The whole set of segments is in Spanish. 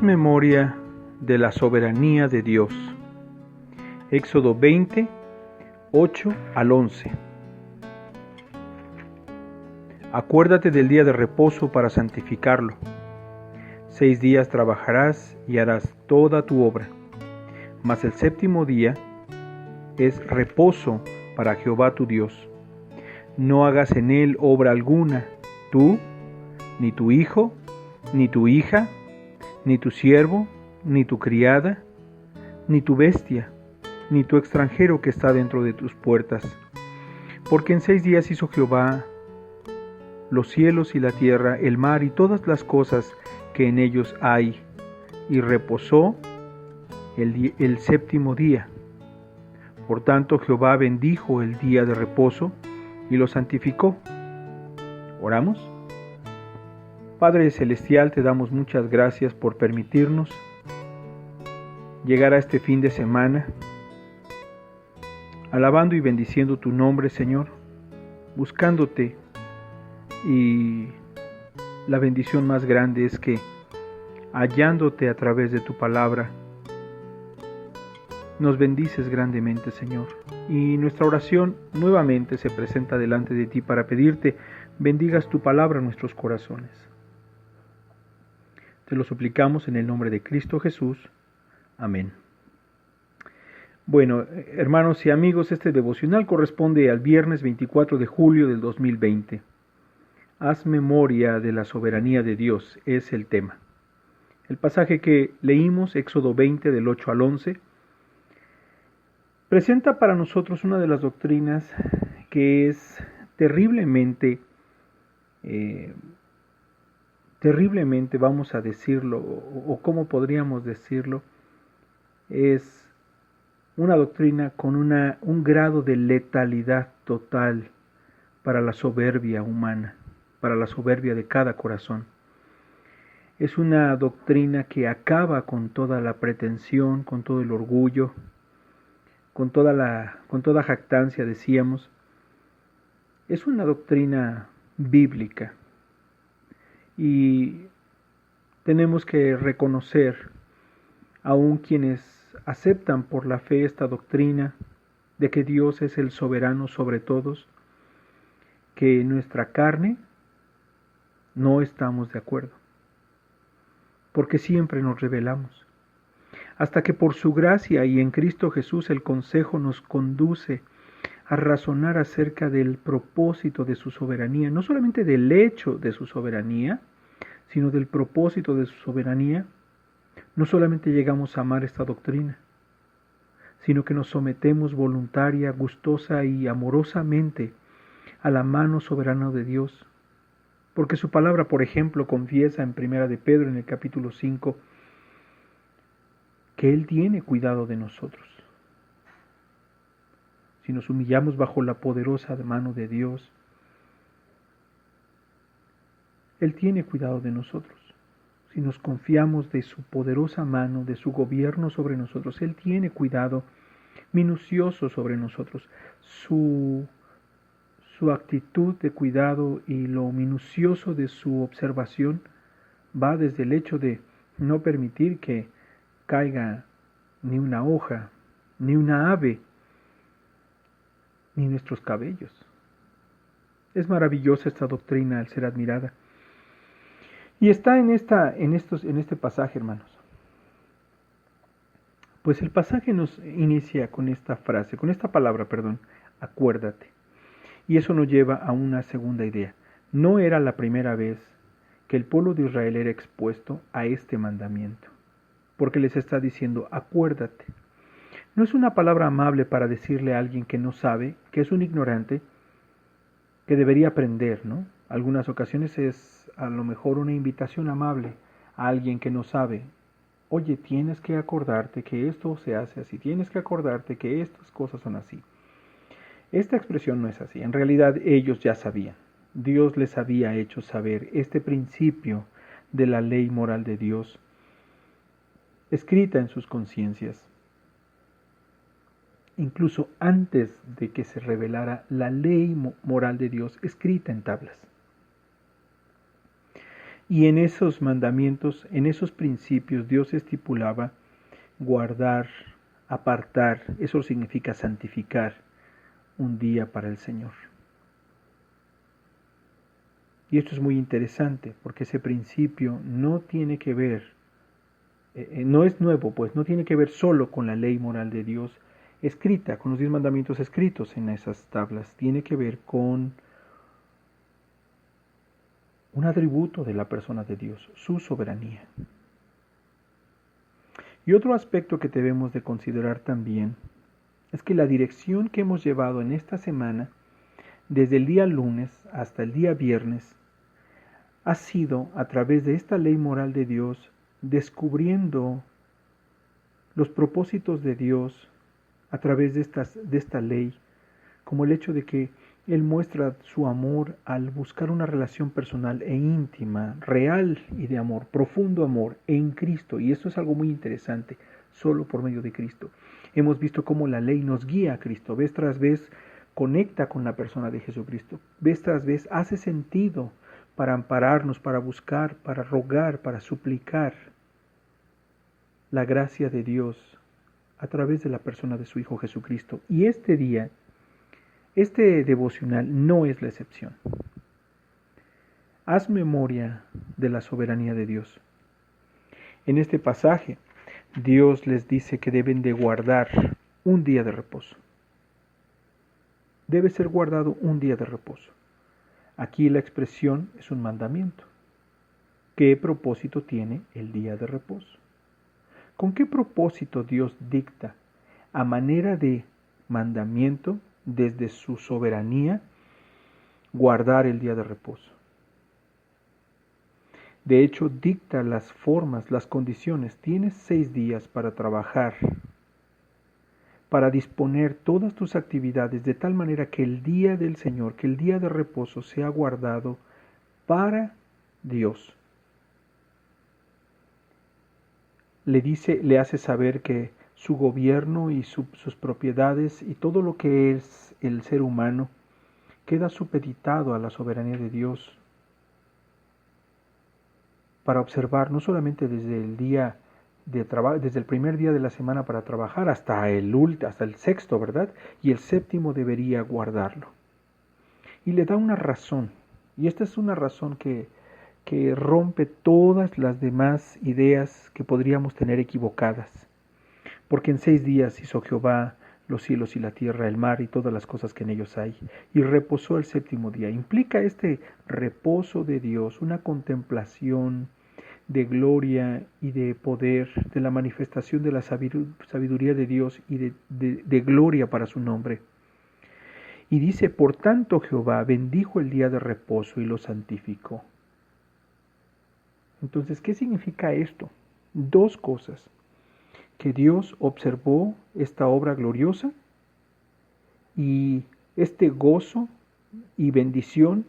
memoria de la soberanía de Dios. Éxodo 20, 8 al 11. Acuérdate del día de reposo para santificarlo. 6 días trabajarás y harás toda tu obra. Mas el séptimo día es reposo para Jehová tu Dios. No hagas en él obra alguna, tú, ni tu hijo, ni tu hija, ni tu siervo, ni tu criada, ni tu bestia, ni tu extranjero que está dentro de tus puertas. Porque en 6 días hizo Jehová los cielos y la tierra, el mar y todas las cosas que en ellos hay, y reposó el séptimo día. Por tanto, Jehová bendijo el día de reposo y lo santificó. ¿Oramos? Padre Celestial, te damos muchas gracias por permitirnos llegar a este fin de semana, alabando y bendiciendo tu nombre, Señor, buscándote, y la bendición más grande es que, hallándote a través de tu palabra, nos bendices grandemente, Señor. Y nuestra oración nuevamente se presenta delante de ti para pedirte, bendigas tu palabra en nuestros corazones. Te lo suplicamos en el nombre de Cristo Jesús. Amén. Bueno, hermanos y amigos, este devocional corresponde al viernes 24 de julio del 2020. Haz memoria de la soberanía de Dios, es el tema. El pasaje que leímos, Éxodo 20 del 8 al 11, presenta para nosotros una de las doctrinas que es terriblemente, vamos a decirlo, o cómo podríamos decirlo, es una doctrina con un grado de letalidad total para la soberbia humana, para la soberbia de cada corazón. Es una doctrina que acaba con toda la pretensión, con todo el orgullo, con toda jactancia, decíamos. Es una doctrina bíblica y tenemos que reconocer, aun quienes aceptan por la fe esta doctrina de que Dios es el soberano sobre todos, que en nuestra carne no estamos de acuerdo, porque siempre nos rebelamos, hasta que por su gracia y en Cristo Jesús el consejo nos conduce a razonar acerca del propósito de su soberanía, no solamente del hecho de su soberanía, sino del propósito de su soberanía. No solamente llegamos a amar esta doctrina, sino que nos sometemos voluntaria, gustosa y amorosamente a la mano soberana de Dios, porque su palabra, por ejemplo, confiesa en Primera de Pedro, en el capítulo 5, que Él tiene cuidado de nosotros. Si nos humillamos bajo la poderosa mano de Dios, Él tiene cuidado de nosotros. Si nos confiamos de su poderosa mano, de su gobierno sobre nosotros, Él tiene cuidado minucioso sobre nosotros. Su actitud de cuidado y lo minucioso de su observación va desde el hecho de no permitir que caiga ni una hoja, ni una ave, ni nuestros cabellos. Es maravillosa esta doctrina al ser admirada. Y está en este pasaje, hermanos. Pues el pasaje nos inicia con esta frase, con esta palabra, acuérdate. Y eso nos lleva a una segunda idea. No era la primera vez que el pueblo de Israel era expuesto a este mandamiento, porque les está diciendo, acuérdate. No es una palabra amable para decirle a alguien que no sabe, que es un ignorante, que debería aprender, ¿no? Algunas ocasiones es a lo mejor una invitación amable a alguien que no sabe. Oye, tienes que acordarte que esto se hace así, tienes que acordarte que estas cosas son así. Esta expresión no es así, en realidad ellos ya sabían. Dios les había hecho saber este principio de la ley moral de Dios, escrita en sus conciencias, incluso antes de que se revelara la ley moral de Dios escrita en tablas. Y en esos mandamientos, en esos principios, Dios estipulaba guardar, apartar, eso significa santificar un día para el Señor. Y esto es muy interesante porque ese principio no tiene que ver, no es nuevo, pues no tiene que ver solo con la ley moral de Dios escrita, con los 10 mandamientos escritos en esas tablas, tiene que ver con un atributo de la persona de Dios, su soberanía. Y otro aspecto que debemos de considerar también es que la dirección que hemos llevado en esta semana, desde el día lunes hasta el día viernes, ha sido a través de esta ley moral de Dios, descubriendo los propósitos de Dios a través de esta ley, como el hecho de que Él muestra su amor al buscar una relación personal e íntima, real y de amor, profundo amor en Cristo. Y esto es algo muy interesante, solo por medio de Cristo. Hemos visto cómo la ley nos guía a Cristo, vez tras vez conecta con la persona de Jesucristo, vez tras vez hace sentido para ampararnos, para buscar, para rogar, para suplicar la gracia de Dios a través de la persona de su Hijo Jesucristo. Y este día, este devocional no es la excepción. Haz memoria de la soberanía de Dios. En este pasaje, Dios les dice que deben de guardar un día de reposo. Debe ser guardado un día de reposo. Aquí la expresión es un mandamiento. ¿Qué propósito tiene el día de reposo? ¿Con qué propósito Dios dicta a manera de mandamiento desde su soberanía guardar el día de reposo? De hecho, dicta las formas, las condiciones. Tienes 6 días para trabajar, para disponer todas tus actividades de tal manera que el día del Señor, que el día de reposo sea guardado para Dios. Le hace saber que su gobierno y sus propiedades y todo lo que es el ser humano queda supeditado a la soberanía de Dios para observar no solamente desde el día de trabajo, desde el primer día de la semana para trabajar hasta el sexto, ¿verdad? Y el séptimo debería guardarlo. Y le da una razón, y esta es una razón que rompe todas las demás ideas que podríamos tener equivocadas. Porque en 6 días hizo Jehová los cielos y la tierra, el mar y todas las cosas que en ellos hay, y reposó el séptimo día. Implica este reposo de Dios, una contemplación de gloria y de poder, de la manifestación de la sabiduría de Dios y de gloria para su nombre. Y dice, por tanto Jehová bendijo el día de reposo y lo santificó. Entonces, ¿qué significa esto? 2 cosas. Que Dios observó esta obra gloriosa y este gozo y bendición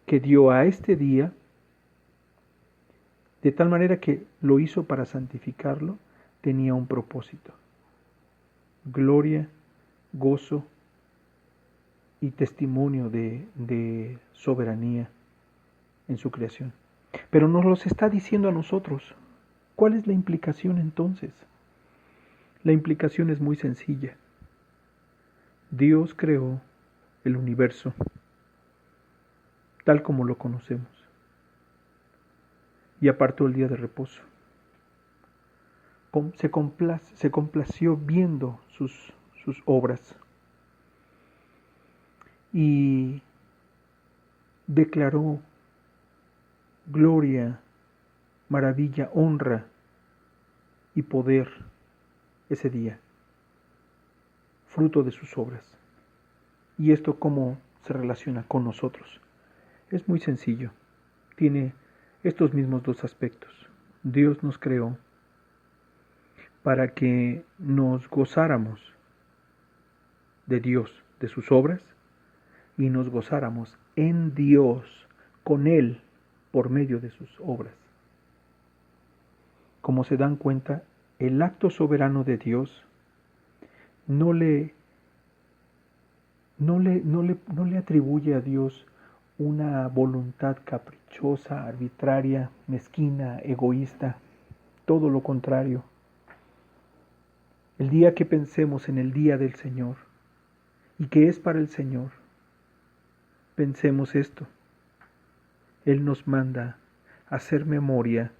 que dio a este día, de tal manera que lo hizo para santificarlo, tenía un propósito. Gloria, gozo y testimonio de soberanía en su creación. Pero nos los está diciendo a nosotros. ¿Cuál es la implicación entonces? La implicación es muy sencilla. Dios creó el universo tal como lo conocemos y apartó el día de reposo. Se complació viendo sus obras y declaró gloria, maravilla, honra y poder ese día, fruto de sus obras. ¿Y esto cómo se relaciona con nosotros? Es muy sencillo. Tiene estos mismos 2 aspectos. Dios nos creó para que nos gozáramos de Dios, de sus obras, y nos gozáramos en Dios, con Él, por medio de sus obras. Como se dan cuenta, el acto soberano de Dios no le atribuye a Dios una voluntad caprichosa, arbitraria, mezquina, egoísta, todo lo contrario. El día que pensemos en el día del Señor y que es para el Señor, pensemos esto. Él nos manda a hacer memoria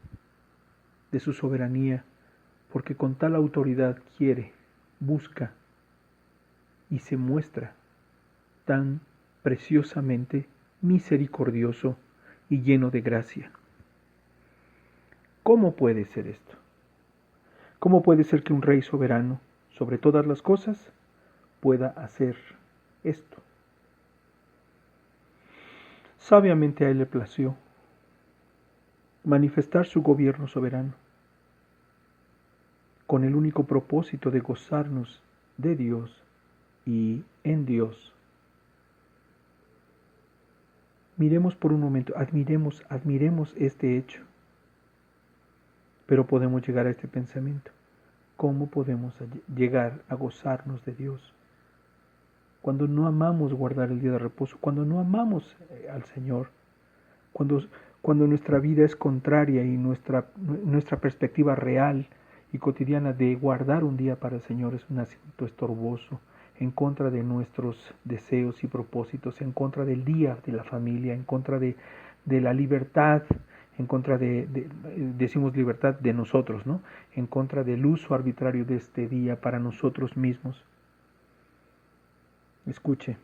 de su soberanía, porque con tal autoridad quiere, busca y se muestra tan preciosamente misericordioso y lleno de gracia. ¿Cómo puede ser esto? ¿Cómo puede ser que un rey soberano sobre todas las cosas pueda hacer esto? Sabiamente a él le plació manifestar su gobierno soberano con el único propósito de gozarnos de Dios y en Dios. Miremos por un momento, admiremos este hecho. Pero podemos llegar a este pensamiento. ¿Cómo podemos llegar a gozarnos de Dios? Cuando no amamos guardar el día de reposo, cuando no amamos al Señor, cuando nuestra vida es contraria y nuestra perspectiva real y cotidiana de guardar un día para el Señor es un asunto estorboso, en contra de nuestros deseos y propósitos, en contra del día de la familia, en contra de la libertad, en contra decimos libertad de nosotros, ¿no? En contra del uso arbitrario de este día para nosotros mismos. Escuche,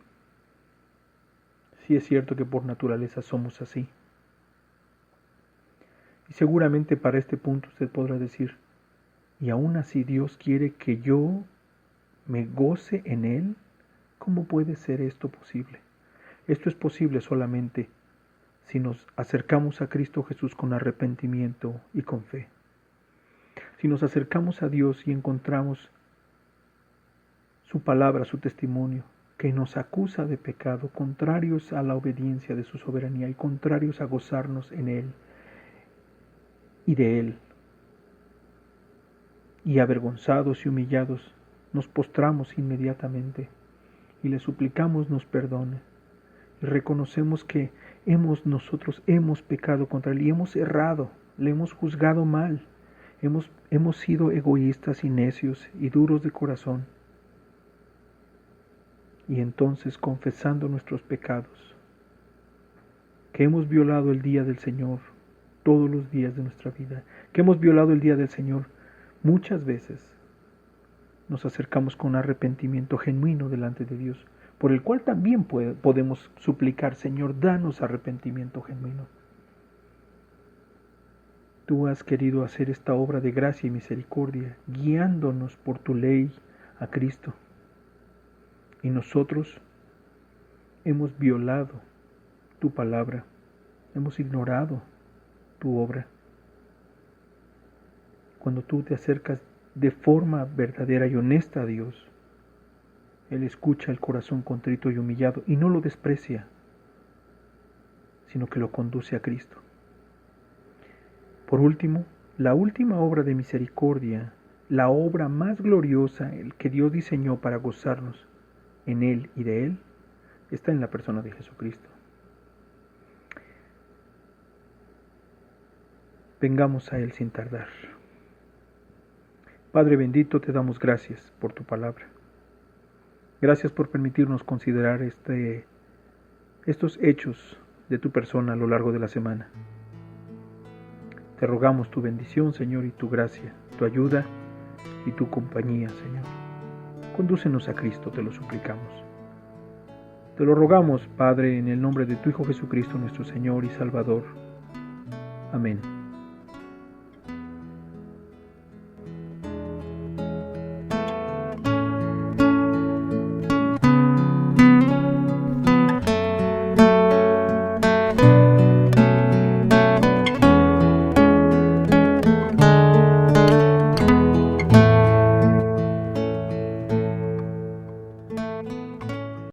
sí es cierto que por naturaleza somos así. Y seguramente para este punto usted podrá decir, y aún así Dios quiere que yo me goce en Él. ¿Cómo puede ser esto posible? Esto es posible solamente si nos acercamos a Cristo Jesús con arrepentimiento y con fe. Si nos acercamos a Dios y encontramos su palabra, su testimonio, que nos acusa de pecado, contrarios a la obediencia de su soberanía y contrarios a gozarnos en Él y de Él. Y avergonzados y humillados, nos postramos inmediatamente y le suplicamos nos perdone. Y reconocemos que nosotros hemos pecado contra Él y hemos errado, le hemos juzgado mal, hemos sido egoístas y necios y duros de corazón. Y entonces, confesando nuestros pecados, que hemos violado el día del Señor todos los días de nuestra vida, que hemos violado el día del Señor muchas veces, nos acercamos con arrepentimiento genuino delante de Dios, por el cual también podemos suplicar, Señor, danos arrepentimiento genuino. Tú has querido hacer esta obra de gracia y misericordia, guiándonos por tu ley a Cristo. Y nosotros hemos violado tu palabra, hemos ignorado tu obra. Cuando tú te acercas de forma verdadera y honesta a Dios, Él escucha el corazón contrito y humillado y no lo desprecia, sino que lo conduce a Cristo. Por último, la última obra de misericordia, la obra más gloriosa, el que Dios diseñó para gozarnos en Él y de Él, está en la persona de Jesucristo. Vengamos a Él sin tardar. Padre bendito, te damos gracias por tu palabra. Gracias por permitirnos considerar estos hechos de tu persona a lo largo de la semana. Te rogamos tu bendición, Señor, y tu gracia, tu ayuda y tu compañía, Señor. Condúcenos a Cristo, te lo suplicamos. Te lo rogamos, Padre, en el nombre de tu Hijo Jesucristo, nuestro Señor y Salvador. Amén.